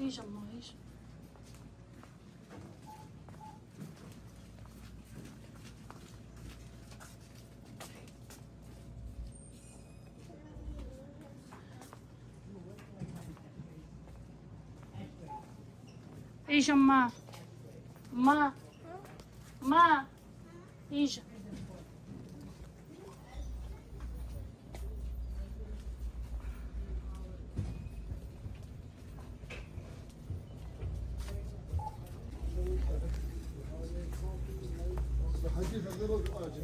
ايش أما ايش. ايش أما ما ايش.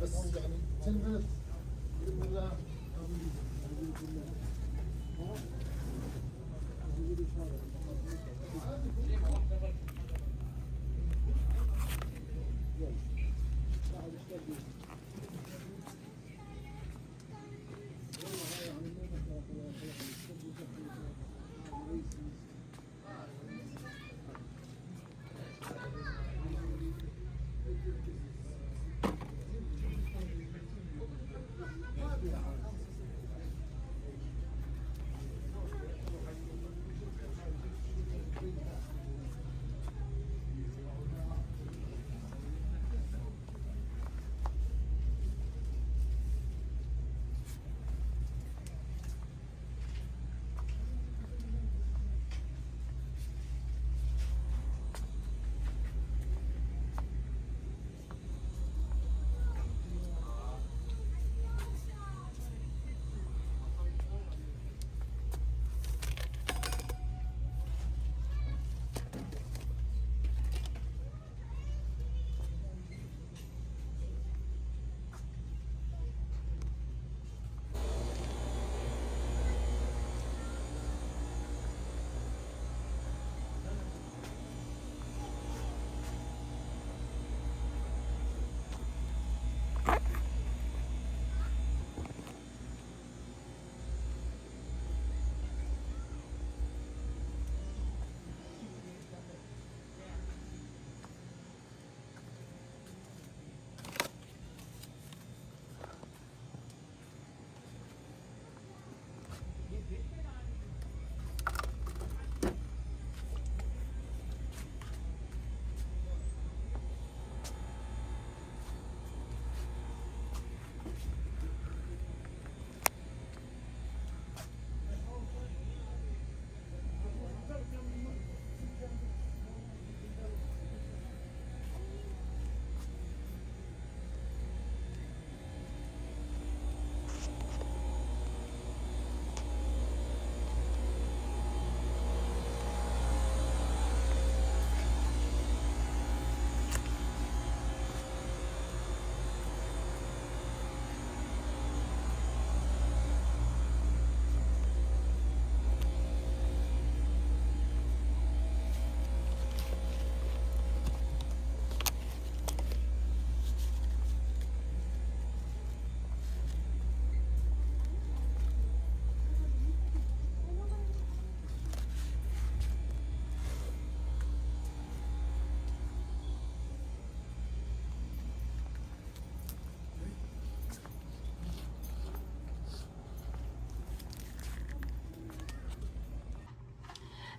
بس يعني تلمس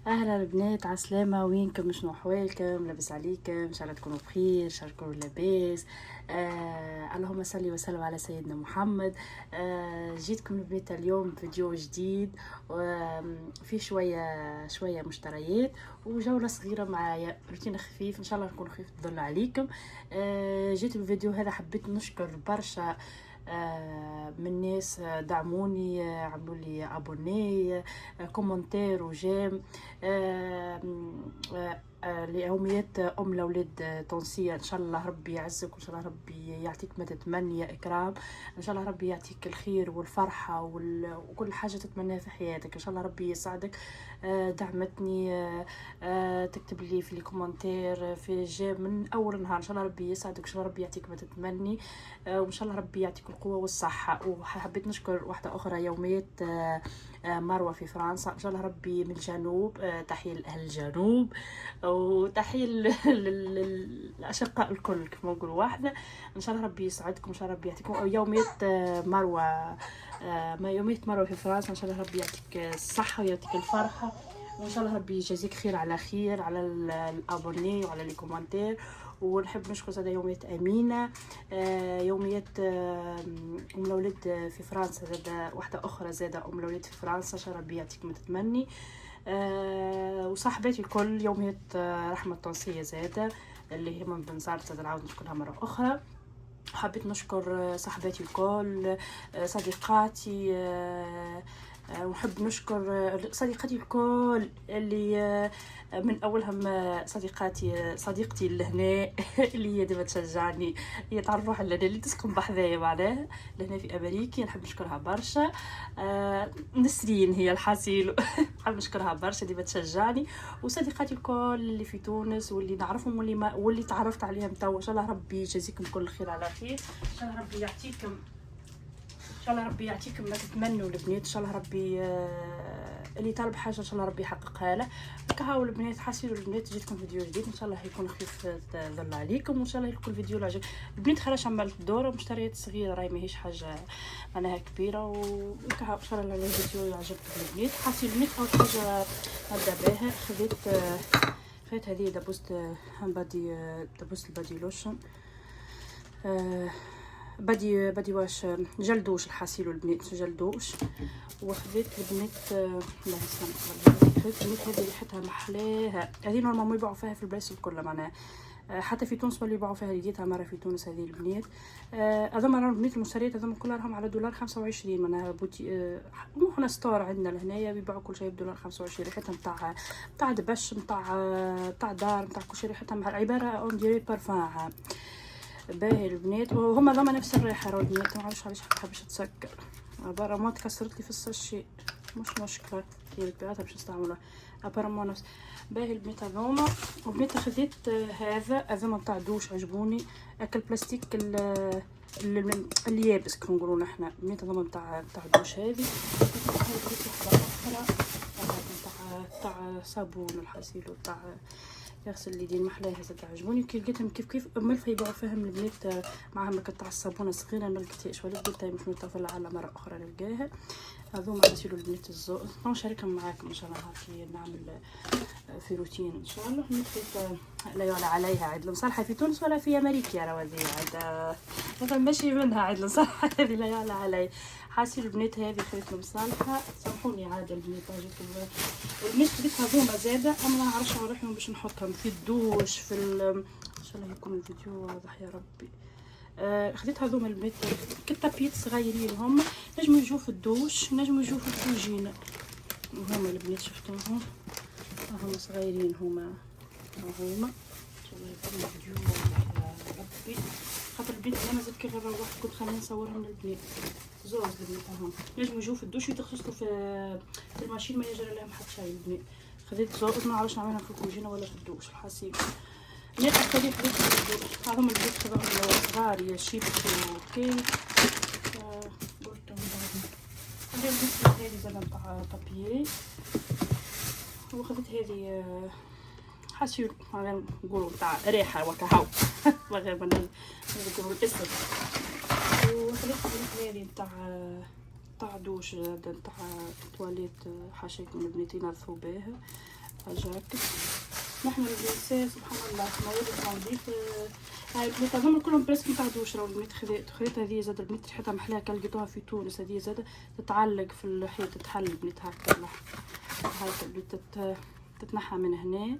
اهلا البنات، عسلامة، وينكم؟ شنو احوالكم؟ لاباس عليكم؟ ان شاء الله تكونوا بخير، ان شاء الله تكونوا لاباس. اللهم صل وسلم على سيدنا محمد. جيتكم البنات اليوم فيديو جديد، فيه شويه مشتريات وجوله صغيره معايا، روتين خفيف ان شاء الله نكون خفيف تظل عليكم. جيت الفيديو هذا حبيت نشكر برشا من ناس دعموني، عملوا لي ابوني، كومنتير وجيم ليوميات الاولاد تونسيه. ان شاء الله ربي يعزك، وان شاء الله ربي يعطيك ما تتمنى يا اكرام. ان شاء الله ربي يعطيك الخير والفرحه وكل حاجه تتمناها في حياتك. ان شاء الله ربي يسعدك. دعمتني، تكتب لي في الكومنتير في جيم من اول نهار. ان شاء الله ربي يسعدك، ان شاء الله ربي يعطيك ما تتمني، وان شاء الله ربي يعطيك القوه والصحه. وحبيت نشكر واحده اخرى، يوميات مروه في فرنسا. ان شاء الله ربي من الجنوب، تحيه لاهل الجنوب، وتحيه للاشقاء الكل كما نقول واحده. ان شاء الله ربي يسعدكم، ان شاء الله ربي يعطيكم يوميات مروه. ما يوميات مروه في فرنسا، ان شاء الله ربي يعطيك الصحه ويعطيك الفرحه وان شاء الله ربي يجازيك خير على خير على الابوني وعلى لي كومنتير. ونحب نشكر زاده يوميات امينه، يوميات ام الوليد في فرنسا، زاده واحده اخرى زاده ام الوليد في فرنسا، ان شاء الله ربي يعطيك ما تتمني. وصاحباتي الكل يوميات رحمه التونسيه زاده اللي هي من بنزرت، زاده نعاود نشكرها مره اخرى. حبيت نشكر صاحباتي الكل، صديقاتي، ونحب نشكر صديقاتي الكل اللي من اولهم صديقتي لهنا اللي هي ديما تشجعني، هي تعرف روحها اللي تسكن بحذايا معناها لهنا في امريكا، نحب نشكرها برشا. نسرين هي الحاسيل نحب نشكرها برشا ديما تشجعني. وصديقاتي الكل اللي في تونس واللي نعرفهم واللي تعرفت عليهم تو، ان شاء الله ربي يجازيكم كل خير على خير، ان شاء الله ربي يعطيكم، ان شاء الله ربي يعطيكم ما تتمنوا البنات، ان شاء الله ربي اللي طالب حاجه ان شاء الله ربي يحققها له. كهاو البنات حاسيلوا البنات جيتكم فيديو جديد ان شاء الله يكون خفيف ظل عليكم، وان شاء الله يكون الفيديو العجب. البنات خلاص عملت الدوره مشتريات صغيره راهي ماهيش حاجه معناها كبيره، وكهاو ان شاء الله الفيديو يعجبكم البنات. حاسيلوا البنات اول حاجه نبدا بها، خذيت هذه دبوست البادي لوشن، بدي واش جلدوش الحاسيل البنات جلدوش. وخذيت البنات لا خذيت البنات هذه ريحتها محلاها، هذه نورمالمون يبيعوا فيها في البلايص الكل معناها، حتى في تونس اللي يبيعوا فيها، لقيتها مره في تونس هذه البنات. هذوما راهم البنات المشتريات هذوما كلهم على $25 معناها بوتي، مو احنا ستور عندنا لهنايا بيبيعوا كل شيء $25. ريحتها نتاع دبش نتاع دار نتاع كل شيء، ريحتها عباره اون ديري بارفان باهي البنات. وهما ضمن نفس الريحه راهو البنات، ما عرفتش علاش حابش تسكر برا ما تكسرت لي في الساشي، مش مشكله هي البيعات باش نستعملها ابارمون نفس باهي البنات هذوما. وبنات خذيت هذوما نتاع دوش عجبوني، اكل بلاستيك اللي يابس كيف نقولوا نحنا البنات هذوما نتاع دوش. هذه نتاع صابون الحاسيل وتاع يغسل اليدين محلاها زاد عجبوني، كي لقيتهم كيف ملفه يبيعوا فيهم البنات معهم تاع الصابونه صغيره ما لقيتهاش، ولا لقيتها مش متطلعه على مره اخرى نلقاها. هذوما غسيلوا البنات الزوز نشاركهم معاكم ان شاء الله هاكي نعمل في روتين ان شاء الله. نخيط لا يعلى عليها عيد المصالحه في تونس ولا في امريكا، راه هذه عيد مثلا ماشي منها عيد المصالحه هذه لا يعلى علي. حاسين البنات هذه خيط المصالحه، سامحوني عاد البنات جاتكم والبنات خديت هذوما زاده، انا ما نعرفش نروحهم باش نحطهم في الدوش في ان شاء الله يكون الفيديو واضح يا ربي. خديت هذوما البنات كتابيت صغيرين، هم نجموا يجوا في الدوش نجموا يجوا في الكوجينه، هما البنات شفتوهم هما صغيرين هما ان شاء الله يكون الفيديو واضح يا ربي. خاطر البنات انا مازلت كي نروح كنت خلينا نصورهم للبنات زوز البنات هم نجموا يجوا في الدوش ويتغسلوا في الماشين ما يجرى لهم حتى شيء. البنات خذيت زوز ما عرفش نعملها في الكوجينه ولا في الدوش الحاسيب. ليه أكتر هذوما البيت خذهم صغار يا شيبسي وكيك قلتهم هذه البيت هذه زاد نتاع بابيي. وخذت هذه حاسيل نقولوا تاع ريحه وكهو من غير ما نقولوا الاسم. وخذت هذه تاع دوش تاع تواليت حاشيكم البنات ينظفوا بها جاكيت. نحن الجلسات سبحان الله ما يريد نضيف هاي البنات هذوما كلهم بريسك نتاع دوش. راهو البنات خذيت هذه زاد البنات ريحتها محلاها كان لقيتوها في تونس، هذه زاد تتعلق في الحيط تتحل البنات هكا هاي البنات تتنحى من هنا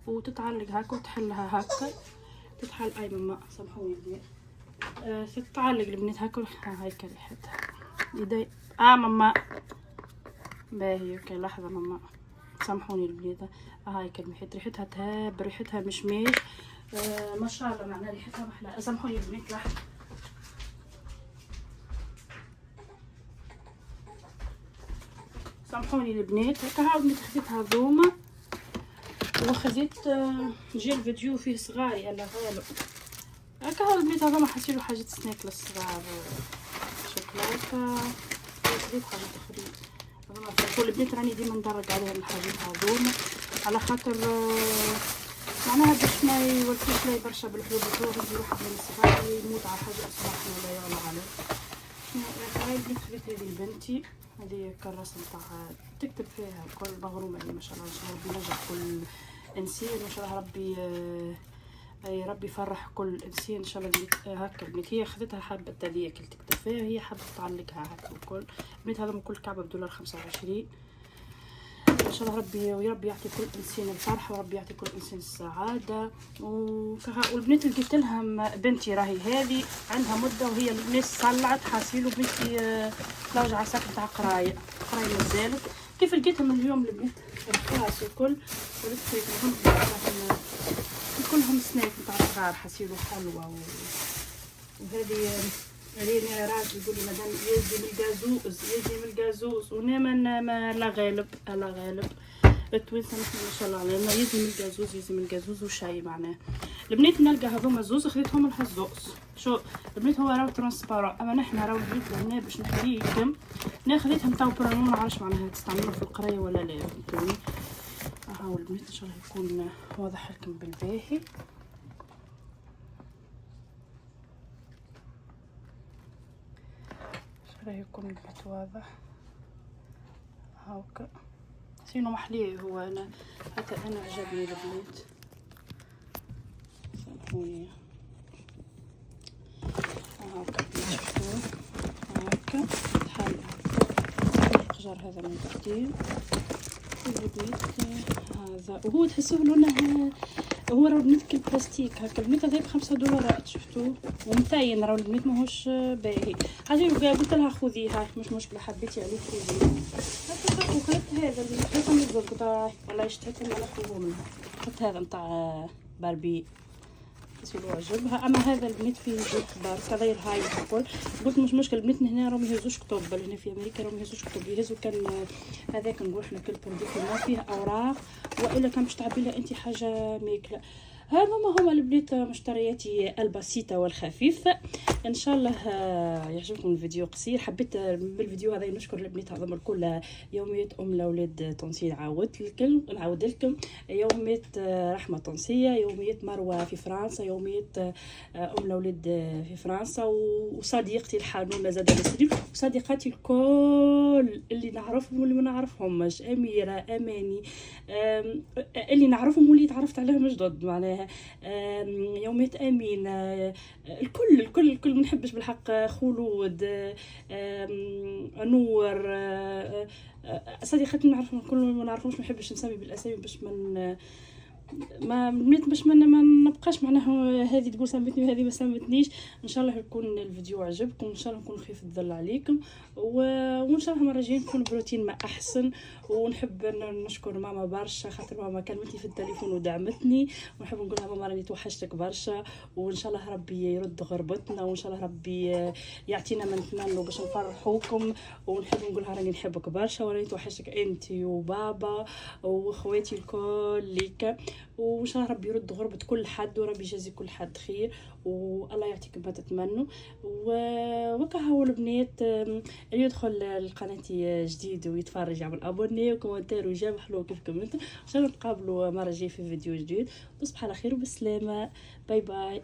وتتعلق هكا وتحلها هكا تتحل. اي ماما سامحوني البنات تتعلق البنات هكا هايكا ريحتها يدي ماما باهي اوكي لحظه ماما سامحوني البنات هاي كلمة ريحتها تهاب ريحتها مشمش ما شاء الله معناها ريحتها محلى. سامحوني البنات لحظة سامحوني البنات هكا البنات خديت هذوما وخديت جي الفيديو فيه صغاري يلا غالو هكا البنات هذوما حسيلو حاجة سناك للصغار شوكولاتة. خديت حاجة أخرى كل البنات راني ديما ندرج عليهم الحاجات هذوما على خاطر معناها باش ما يولفوش لي برشا بالحلوب يجي واحد من الصغار يموت على حاجه اصبحنا ولا يعلى عليه. هاي البنات خديت هذه بنتي. هذه كراسة نتاع تكتب فيها كل مغرومة يعني ما شاء الله. ان شاء الله ربي ينجح كل انسان وان شاء الله ربي ربي يفرح كل انسان ان شاء الله. هكا البنت هي خذتها حابه هذيا كل تكتب فيها، هي حابه تعلقها هكا وكل. البنت هذا من كل كعبه بدولار 25. ان شاء الله ربي ويربي يعطي كل انسان الفرحه وربي يعطي كل انسان السعاده. والبنات اللي قلت لهم بنتي راهي هذه عندها مده وهي الناس صلعت حاسيلو بنتي تلوج على ساكن تاع قرايه مازالت. كيف لقيتهم اليوم البنات الخاص وكل ولسه كلهم سناك نتاع صغار حاسيلو حلوه. وهذه علينا راجل يقول لي مدام يزي من الجازوز وناما ما لا غالب التوانسه نحن ما شاء الله علينا يزي من الجازوز وشاي معناه. البنات نلقى هذوما زوز خذيتهم لها الزوز. شو البنات هو راهو ترانسبارون، اما نحن راهو البنات هنا باش نحكيكم ناخذيتهم تاو برانو ما نعرفش معناها تستعملوا في القرايه ولا لا فهمتوني. هاو البنات ان شاء الله يكون واضح لكم بالباهي. راه يكون البيت واضح هاكا سينو محليه. هو انا حتى انا عجبني البنات سامحوني هاكا شفتوه هاكا حال الحجر هذا من تحتيه البنات هذا. وهو تحسوه لونه هو راهو البنات كل بلاستيك هكا. البنات هذا ب5 دولارات شفتوه ومتاين راهو البنات ماهوش باهي. حاجه قلت لها خذي هاي مش مشكله حبيتي عليه خذي هكا. وخذت هذا اللي حطيته من الزرقاء والله اشتريته انا خوه منها. خذت هذا نتاع باربي سيلو عجبها. اما هذا البنات فيه كبار كغير هاي الكل. قلت مش مشكل البنات هنا راهم يهزوش كتب بل هنا في امريكا راهم يهزوش كتب يهزوا كان هذاك نقول احنا كل برديك ما فيه اوراق والا كان باش تعبي لها انت حاجه ماكله. هذوما هما البنات مشترياتي البسيطه والخفيف. ان شاء الله يعجبكم الفيديو قصير. حبيت بالفيديو هذا نشكر البنات هذوما الكل. يوميه لاولاد تونسي نعاود لكم يوميه رحمه تونسيه، يوميه مروه في فرنسا، يوميه لاولاد في فرنسا، وصديقتي الحنونه زاده بسرير، وصديقاتي الكل اللي نعرفهم واللي ما نعرفهمش، اميره اماني اللي نعرفهم واللي تعرفت عليهم جدد معناها يوميه امين الكل ما نحبش بالحق خلود نور صديقاتي نعرفهم الكل ما نعرفهمش ما نحبش نسمي بالاسامي باش ما نبقاش معناها هذه تقول سمتني وهذه ما سمتنيش. ان شاء الله يكون الفيديو عجبكم، ان شاء الله نكون خفيف الظل عليكم وان شاء الله المره الجايه نكون بروتين ما احسن. ونحب نشكر ماما برشا خاطر ماما كلمتني في التليفون ودعمتني، ونحب نقول لها ماما راني توحشتك برشا وان شاء الله ربي يرد غربتنا وان شاء الله ربي يعطينا ما نتمنوا باش نفرحوكم. ونحب نقول لها راني نحبك برشا وراني توحشك انت وبابا واخواتي الكل ليك، وان شاء الله ربي يرد غربة كل حد وربي يجازي كل حد خير والله يعطيكم ما تتمنوا. وكهو البنات اللي يدخل لقناتي جديد ويتفرج يعمل ابوني وكومنتير ويجاب حلو كيفكم انتم. ان شاء الله نتقابلوا مره جايه في فيديو جديد. تصبحوا على خير وبسلامه. باي باي.